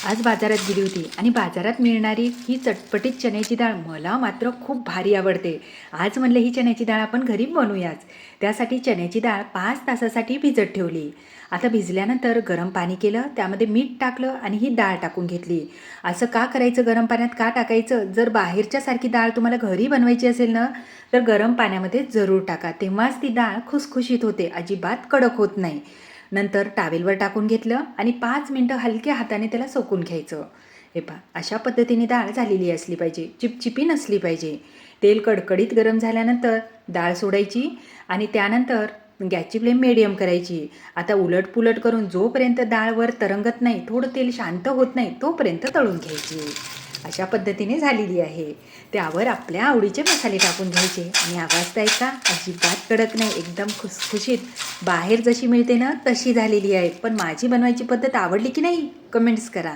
आज बाजारात गेली होती आणि बाजारात मिळणारी ही चटपटीत चण्याची डाळ मला मात्र खूप भारी आवडते. आज म्हणलं ही चण्याची डाळ आपण घरी बनवूयाच. त्यासाठी चण्याची डाळ 5 तासासाठी भिजत ठेवली. आता भिजल्यानंतर गरम पाणी केलं, त्यामध्ये मीठ टाकलं आणि ही डाळ टाकून घेतली. असं का करायचं, गरम पाण्यात का टाकायचं? जर बाहेरच्यासारखी डाळ तुम्हाला घरी बनवायची असेल ना, तर गरम पाण्यामध्ये जरूर टाका. तेव्हाच ती डाळ खुसखुशीत होते, अजिबात कडक होत नाही. नंतर टावेलवर टाकून घेतलं आणि 5 मिनटं हलक्या हाताने त्याला सोकून घ्यायचं. हे पहा, अशा पद्धतीने डाळ झालेली असली पाहिजे, चिपचिपी नसली पाहिजे. तेल कडकडीत गरम झाल्यानंतर डाळ सोडायची आणि त्यानंतर गॅसची फ्लेम मिडियम करायची. आता उलटपुलट करून जोपर्यंत डाळ वर तरंगत नाही, थोडं तेल शांत होत नाही, तोपर्यंत तळून घ्यायची. अशा पद्धतीने झालेली आहे. त्यावर आपल्या आवडीचे मसाले टाकून घ्यायचे आणि आवाज द्यायचा. अजिबात कडक नाही, एकदम खुसखुशीत. बाहेर जशी मिळते ना तशी झालेली आहे. पण माझी बनवायची पद्धत आवडली की नाही, कमेंट्स करा.